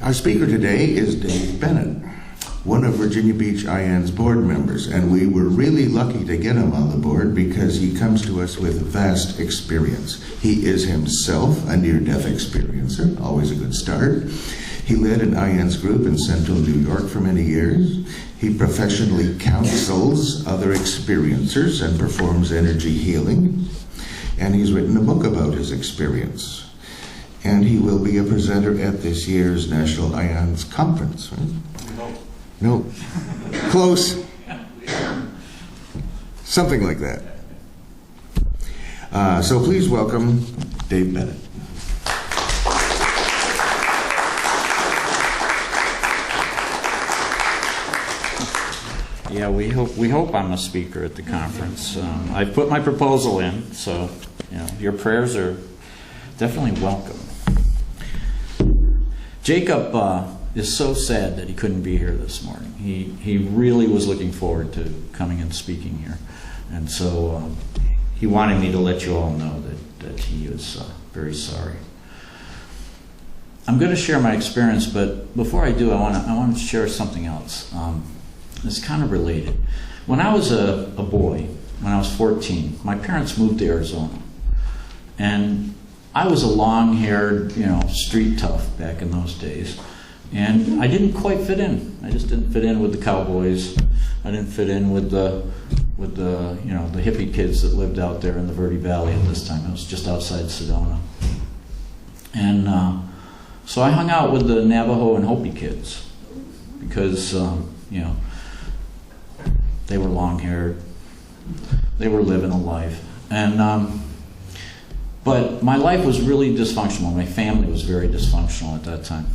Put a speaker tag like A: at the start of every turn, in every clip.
A: Our speaker today is Dave Bennett, one of Virginia Beach IAN's board members, and we were really lucky to get him on the board because he comes to us with vast experience. He is himself a near-death experiencer, always a good start. He led an IAN's group in Central New York for many years. He professionally counsels other experiencers and performs energy healing. And he's written a book about his experience. And he will be a presenter at this year's National IAN's Conference, right? No. Close. Something like that. So please welcome Dave Bennett.
B: Yeah, we hope I'm a speaker at the conference. I've put my proposal in, so your prayers are definitely welcome. Jacob is so sad that he couldn't be here this morning. He really was looking forward to coming and speaking here, and so he wanted me to let you all know that he is very sorry. I'm going to share my experience, but before I do, I want to share something else. It's kind of related. When I was a boy, when I was 14, my parents moved to Arizona. And I was a long-haired, street tough back in those days. And I didn't quite fit in. I just didn't fit in with the cowboys. I didn't fit in with the hippie kids that lived out there in the Verde Valley at this time. I was just outside Sedona. And so I hung out with the Navajo and Hopi kids because, they were long-haired. They were living a life. And but my life was really dysfunctional. My family was very dysfunctional at that time.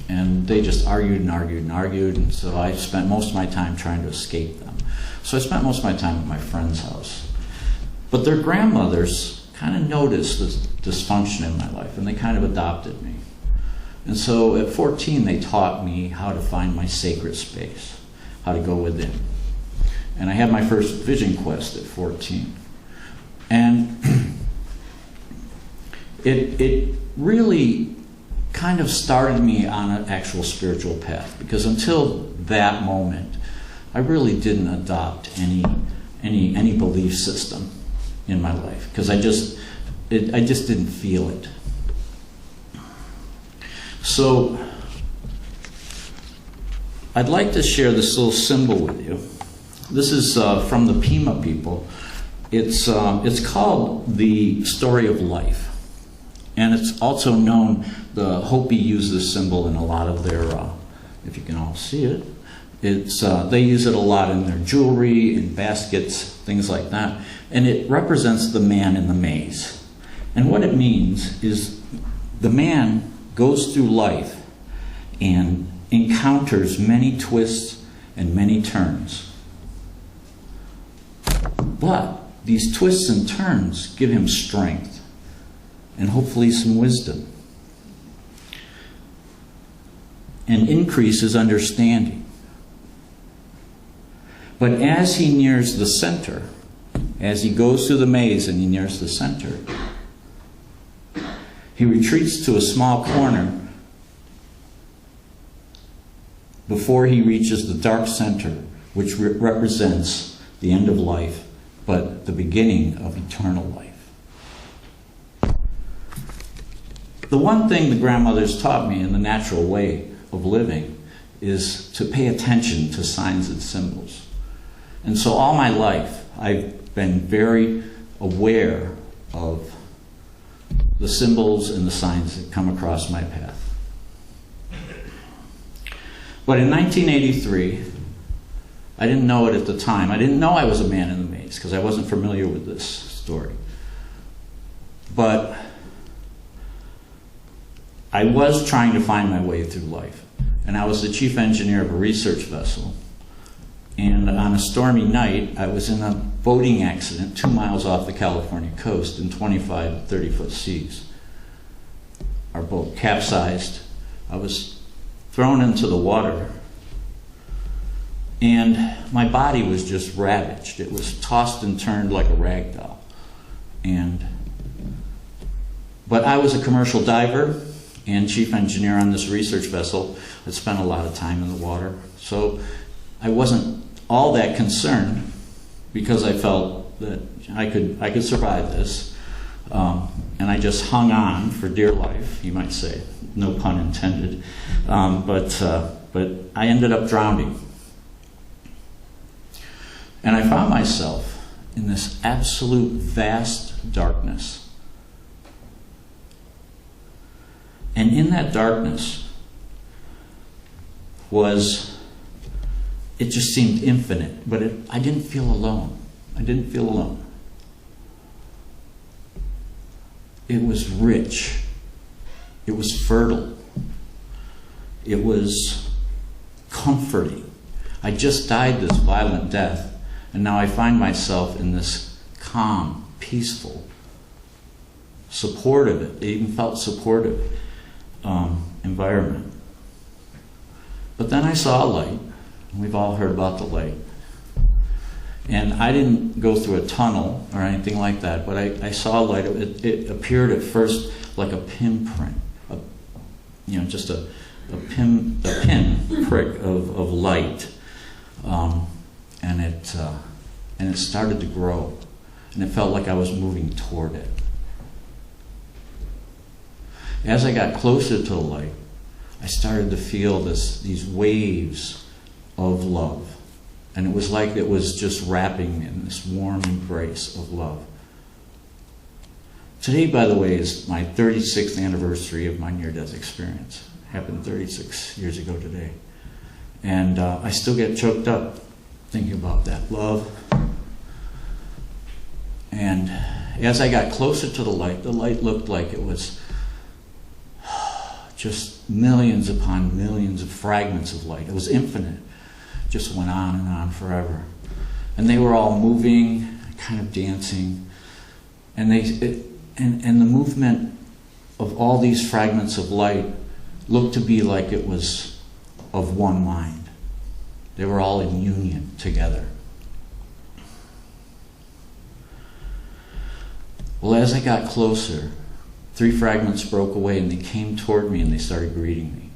B: And they just argued and argued and argued. And so I spent most of my time trying to escape them. So I spent most of my time at my friend's house. But their grandmothers kind of noticed this dysfunction in my life, and they kind of adopted me. And so at 14, they taught me how to find my sacred space, how to go within. And I had my first vision quest at 14. And it really kind of started me on an actual spiritual path, because until that moment, I really didn't adopt any belief system in my life, because I just didn't feel it. So I'd like to share this little symbol with you. This is from the Pima people. It's called the story of life. And it's also known, the Hopi use this symbol in a lot of their, if you can all see it, they use it a lot in their jewelry, in baskets, things like that. And it represents the man in the maze. And what it means is the man goes through life and encounters many twists and many turns. But these twists and turns give him strength and hopefully some wisdom, and increase his understanding. But as he nears the center, as he goes through the maze and he nears the center, he retreats to a small corner before he reaches the dark center, which represents the end of life, but the beginning of eternal life. The one thing the grandmothers taught me in the natural way of living is to pay attention to signs and symbols. And so all my life, I've been very aware of the symbols and the signs that come across my path. But in 1983, I didn't know it at the time. I didn't know I was a man in the maze because I wasn't familiar with this story. But I was trying to find my way through life. And I was the chief engineer of a research vessel. And on a stormy night, I was in a boating accident 2 miles off the California coast in 25 to 30-foot seas. Our boat capsized. I was thrown into the water. And my body was just ravaged. It was tossed and turned like a rag doll. But I was a commercial diver, and chief engineer on this research vessel that spent a lot of time in the water. So I wasn't all that concerned because I felt that I could survive this. And I just hung on for dear life, you might say, no pun intended. But I ended up drowning. And I found myself in this absolute vast darkness. And in that darkness it just seemed infinite, but I didn't feel alone. I didn't feel alone. It was rich. It was fertile. It was comforting. I just died this violent death, and now I find myself in this calm, peaceful, supportive, it even felt supportive environment. But then I saw a light. We've all heard about the light. And I didn't go through a tunnel or anything like that, but I saw a light. It appeared at first like a pinprint, just a pin prick of light, and it started to grow, and it felt like I was moving toward it. As I got closer to the light, I started to feel these waves of love. And it was like it was just wrapping me in this warm embrace of love. Today, by the way, is my 36th anniversary of my near-death experience. It happened 36 years ago today. And I still get choked up thinking about that love. And as I got closer to the light looked like it was just millions upon millions of fragments of light. It was infinite. Just went on and on forever. And they were all moving, kind of dancing. And and the movement of all these fragments of light looked to be like it was of one mind. They were all in union together. Well, as I got closer, 3 fragments broke away and they came toward me and they started greeting me.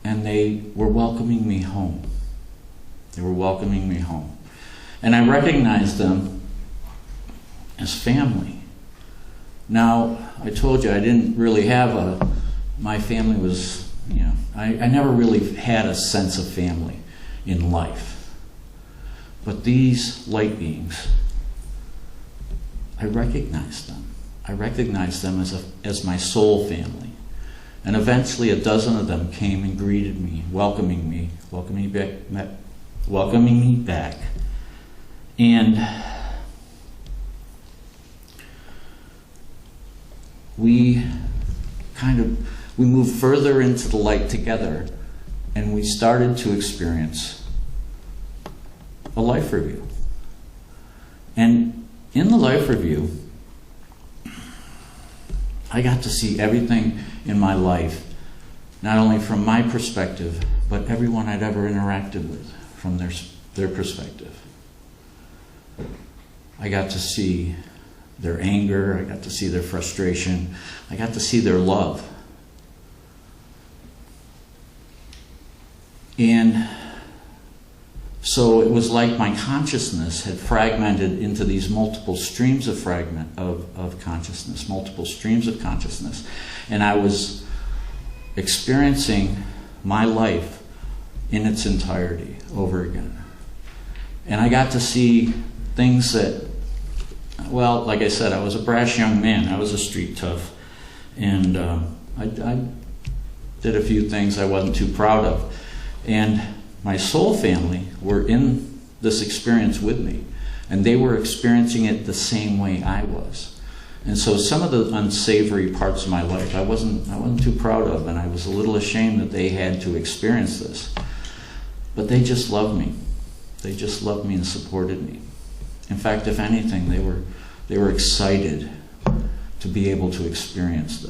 B: And they were welcoming me home. They were welcoming me home. And I recognized them as family. Now, I told you I didn't really have my family was, I never really had a sense of family in life. But these light beings, I recognized them. I recognized them as my soul family. And eventually 12 of them came and greeted me, welcoming me back. And we moved further into the light together, and we started to experience a life review. And in the life review, I got to see everything in my life, not only from my perspective, but everyone I'd ever interacted with from their perspective. I got to see their anger, I got to see their frustration, I got to see their love. And so it was like my consciousness had fragmented into these multiple streams of consciousness, multiple streams of consciousness. And I was experiencing my life in its entirety over again. And I got to see things that, well, like I said, I was a brash young man. I was a street tough. And I did a few things I wasn't too proud of. And my soul family were in this experience with me, and they were experiencing it the same way I was. And so some of the unsavory parts of my life I wasn't too proud of, and I was a little ashamed that they had to experience this. But they just loved me. They just loved me and supported me. In fact, if anything, they were excited to be able to experience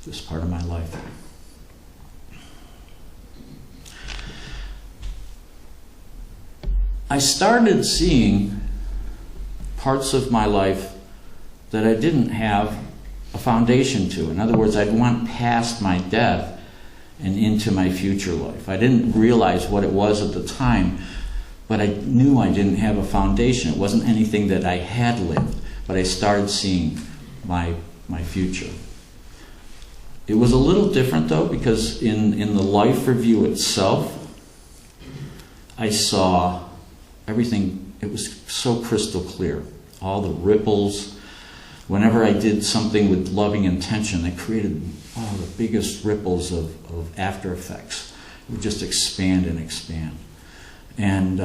B: this part of my life. I started seeing parts of my life that I didn't have a foundation to. In other words, I'd want past my death and into my future life. I didn't realize what it was at the time, but I knew I didn't have a foundation. It wasn't anything that I had lived, but I started seeing my future. It was a little different, though, because in the life review itself, I saw everything. It was so crystal clear. All the ripples. Whenever I did something with loving intention, they created the biggest ripples of after effects. It would just expand and expand. And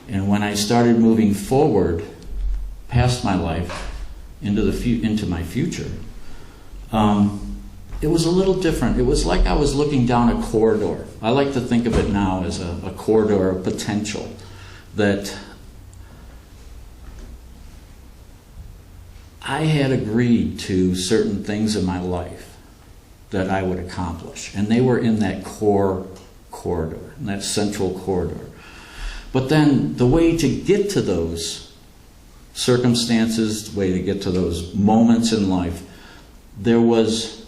B: when I started moving forward past my life into my future, it was a little different. It was like I was looking down a corridor. I like to think of it now as a corridor of potential that I had agreed to certain things in my life that I would accomplish. And they were in that core corridor, in that central corridor. But then the way to get to those circumstances, the way to get to those moments in life, there was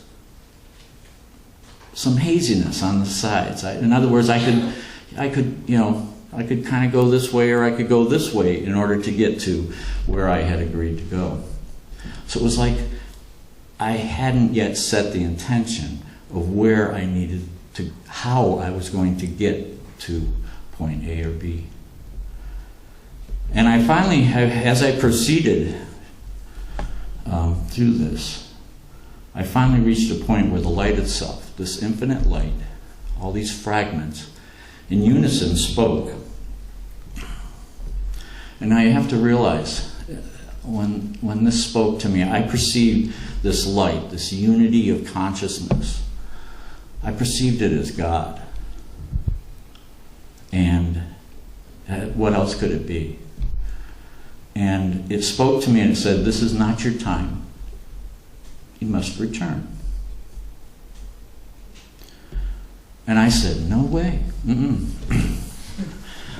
B: some haziness on the sides. In other words, I could kind of go this way or I could go this way in order to get to where I had agreed to go. So it was like I hadn't yet set the intention of where I needed to, how I was going to get to point A or B. And I finally, as I proceeded through this, I finally reached a point where the light itself, this infinite light, all these fragments, in unison spoke. And I have to realize, when this spoke to me, I perceived this light, this unity of consciousness. I perceived it as God. And what else could it be? And it spoke to me and it said, "This is not your time. You must return." And I said, "No way.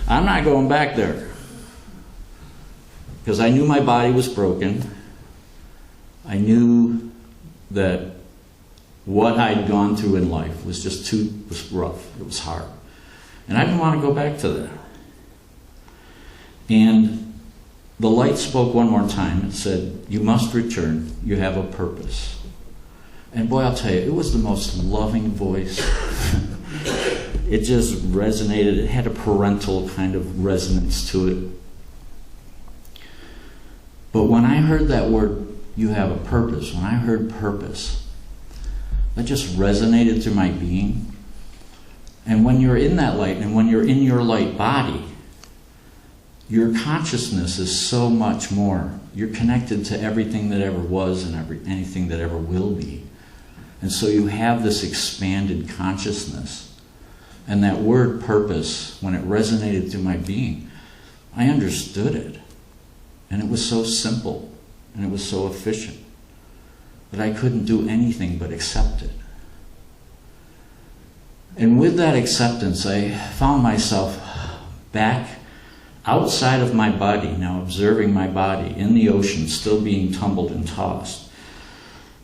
B: I'm not going back there." Because I knew my body was broken. I knew that what I'd gone through in life was was rough. It was hard. And I didn't want to go back to that. And the light spoke one more time and said, "You must return. You have a purpose." And boy, I'll tell you, it was the most loving voice. It just resonated. It had a parental kind of resonance to it. But when I heard that word, "you have a purpose," when I heard purpose, that just resonated through my being. And when you're in that light, and when you're in your light body, your consciousness is so much more. You're connected to everything that ever was and anything that ever will be. And so you have this expanded consciousness. And that word purpose, when it resonated through my being, I understood it. And it was so simple, and it was so efficient, that I couldn't do anything but accept it. And with that acceptance, I found myself back outside of my body, now observing my body in the ocean, still being tumbled and tossed.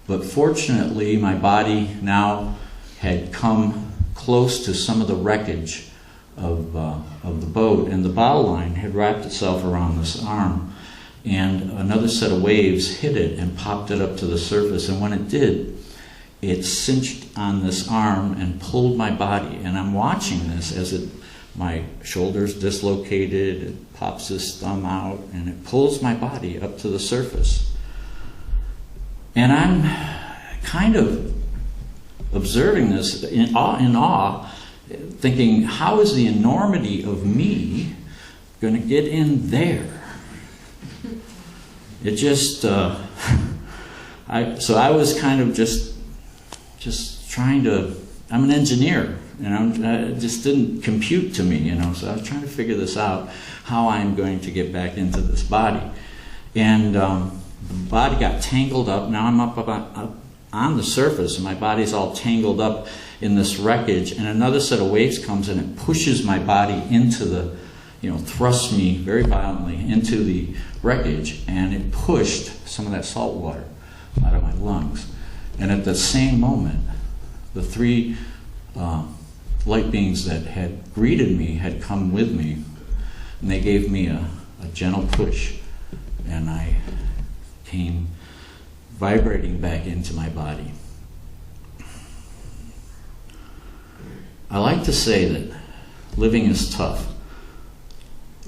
B: But fortunately, my body now had come close to some of the wreckage of the boat, and the bow line had wrapped itself around this arm. And another set of waves hit it and popped it up to the surface. And when it did, it cinched on this arm and pulled my body. And I'm watching this as my shoulder's dislocated, it pops this thumb out, and it pulls my body up to the surface. And I'm kind of observing this in awe, thinking, how is the enormity of me going to get in there? It just, so I was kind of just trying to, I'm an engineer, it just didn't compute to me, so I was trying to figure this out, how I'm going to get back into this body. And the body got tangled up. Now I'm up on the surface, and my body's all tangled up in this wreckage, and another set of waves comes and it pushes my body into thrust me very violently into the wreckage, and it pushed some of that salt water out of my lungs. And at the same moment, the three light beings that had greeted me had come with me, and they gave me a gentle push, and I came vibrating back into my body. I like to say that living is tough,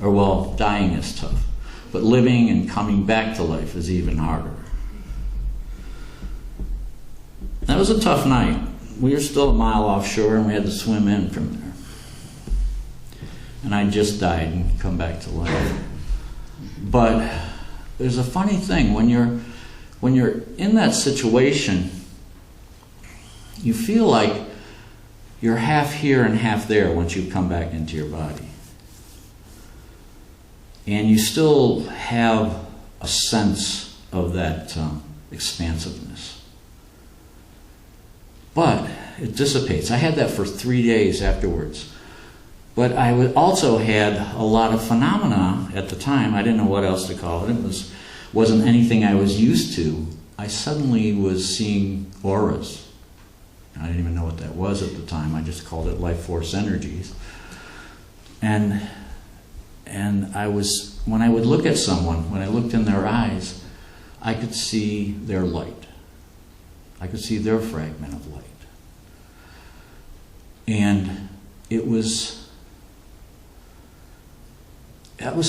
B: or well, dying is tough, but living and coming back to life is even harder. That was a tough night. We were still a mile offshore, and we had to swim in from there. And I just died and come back to life. But there's a funny thing, when you're in that situation, you feel like you're half here and half there once you come back into your body. And you still have a sense of that expansiveness. But it dissipates. I had that for 3 days afterwards. But I also had a lot of phenomena at the time. I didn't know what else to call it. It wasn't anything I was used to. I suddenly was seeing auras. I didn't even know what that was at the time. I just called it life force energies. And when I would look at someone, when I looked in their eyes, I could see their light. I could see their fragment of light. And that was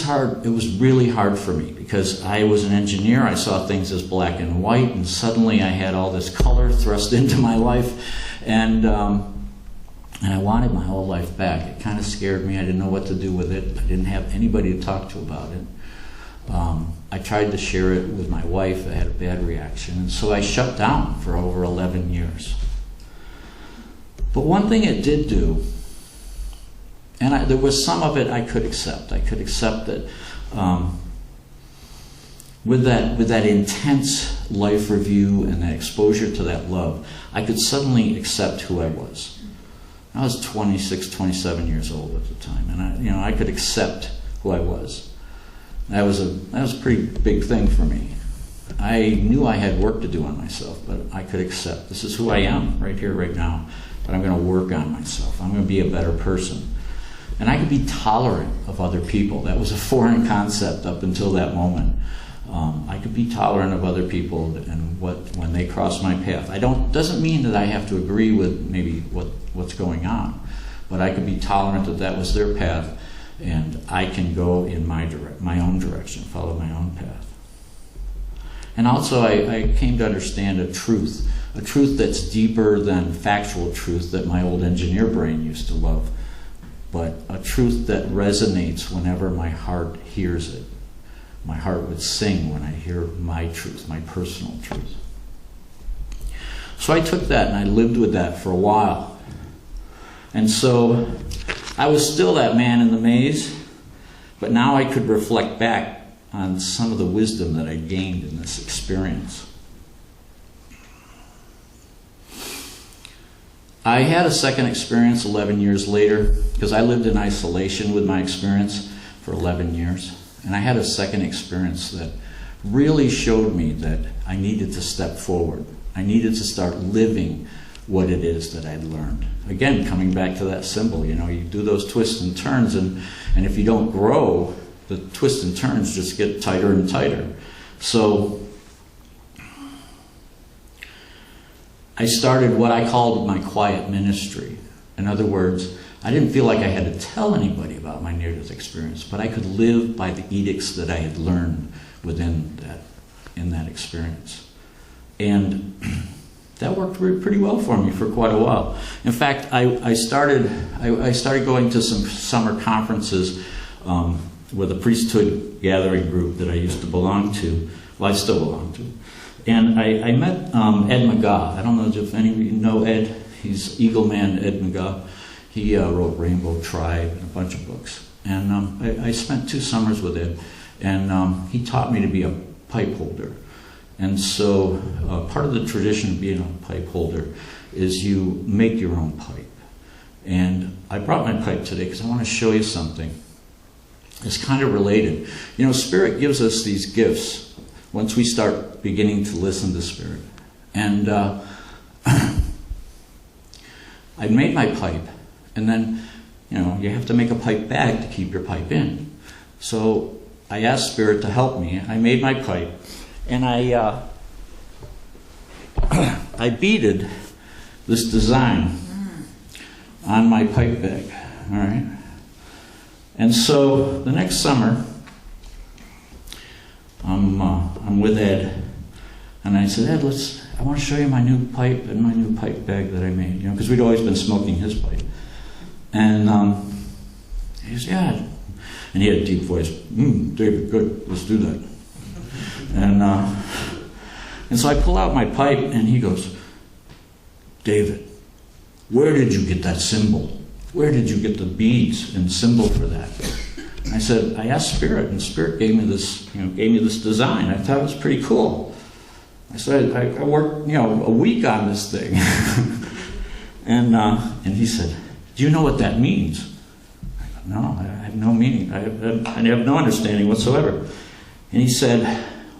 B: hard. It was really hard for me because I was an engineer. I saw things as black and white, and suddenly I had all this color thrust into my life, and I wanted my whole life back. It kind of scared me. I didn't know what to do with it. I didn't have anybody to talk to about it. I tried to share it with my wife. I had a bad reaction, and so I shut down for over 11 years. But one thing it did do, and there was some of it I could accept. I could accept that with that intense life review and that exposure to that love, I could suddenly accept who I was. I was 26, 27 years old at the time, and I could accept who I was. That was a pretty big thing for me. I knew I had work to do on myself, but I could accept this is who I am right here, right now. But I'm going to work on myself. I'm going to be a better person. And I could be tolerant of other people. That was a foreign concept up until that moment. I could be tolerant of other people and when they cross my path. Doesn't mean that I have to agree with maybe what's going on, but I could be tolerant that was their path, and I can go in my own direction, follow my own path. And also, I came to understand a truth that's deeper than factual truth that my old engineer brain used to love, but a truth that resonates whenever my heart hears it. My heart would sing when I hear my truth, my personal truth. So I took that and I lived with that for a while. And so I was still that man in the maze, but now I could reflect back on some of the wisdom that I gained in this experience. I had a second experience 11 years later, because I lived in isolation with my experience for 11 years. And I had a second experience that really showed me that I needed to step forward. I needed to start living what it is that I'd learned. Again, coming back to that symbol, you do those twists and turns, and if you don't grow, the twists and turns just get tighter and tighter. So I started what I called my quiet ministry. In other words, I didn't feel like I had to tell anybody about my near-death experience, but I could live by the edicts that I had learned in that experience. And that worked pretty well for me for quite a while. In fact, I started going to some summer conferences with a priesthood gathering group that I used to belong to. Well, I still belong to. And I met Ed McGaugh. I don't know if any of you know Ed. He's Eagle Man Ed McGaugh. He wrote Rainbow Tribe and a bunch of books. And I spent 2 summers with Ed. And he taught me to be a pipe holder. And so part of the tradition of being a pipe holder is you make your own pipe. And I brought my pipe today because I want to show you something. is kind of related. You know, Spirit gives us these gifts once we start beginning to listen to Spirit. And I made my pipe, and then, you know, you have to make a pipe bag to keep your pipe in. So I asked Spirit to help me. I made my pipe, and I beaded this design on my pipe bag. All right. And so the next summer, I'm with Ed, and I said, Ed, I want to show you my new pipe and my new pipe bag that I made, you know, because we'd always been smoking his pipe. And he says, yeah. And he had a deep voice. David, good, let's do that. And so I pull out my pipe, and he goes, David, where did you get that symbol? Where did you get the beads and symbol for that? And I said, I asked Spirit, and Spirit gave me this design. I thought it was pretty cool. I said, I worked, you know, a week on this thing. and he said, do you know what that means? I go, no, I have no meaning. I have no understanding whatsoever. And he said,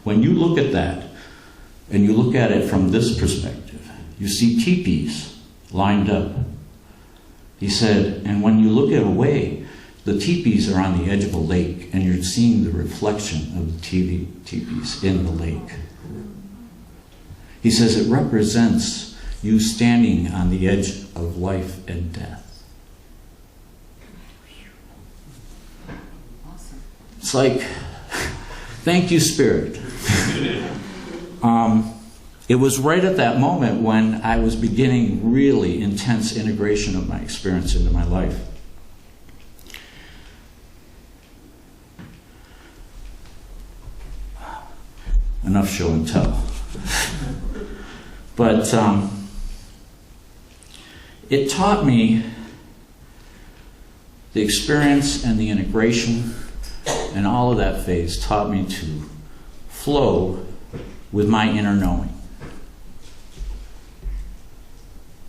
B: when you look at that, and you look at it from this perspective, you see teepees lined up. He said, and when you look away, the teepees are on the edge of a lake, and you're seeing the reflection of the teepees in the lake. He says it represents you standing on the edge of life and death.
C: Awesome.
B: It's like, thank you, Spirit. It was right at that moment when I was beginning really intense integration of my experience into my life. Enough show and tell. But it taught me the experience and the integration and all of that phase taught me to flow with my inner knowing.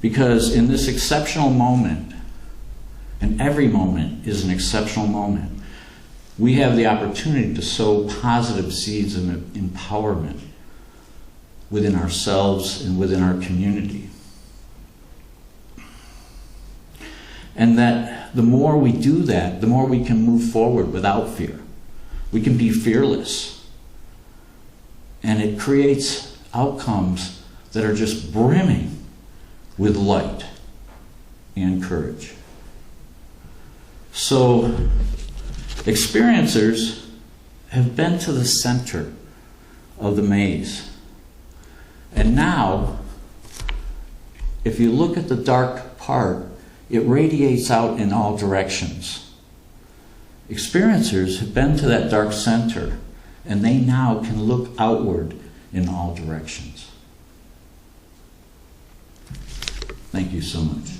B: Because in this exceptional moment, and every moment is an exceptional moment, we have the opportunity to sow positive seeds of empowerment within ourselves and within our community. And that the more we do that, the more we can move forward without fear. We can be fearless. And it creates outcomes that are just brimming with light and courage. So, experiencers have been to the center of the maze. And now, if you look at the dark part, it radiates out in all directions. Experiencers have been to that dark center, and they now can look outward in all directions. Thank you so much.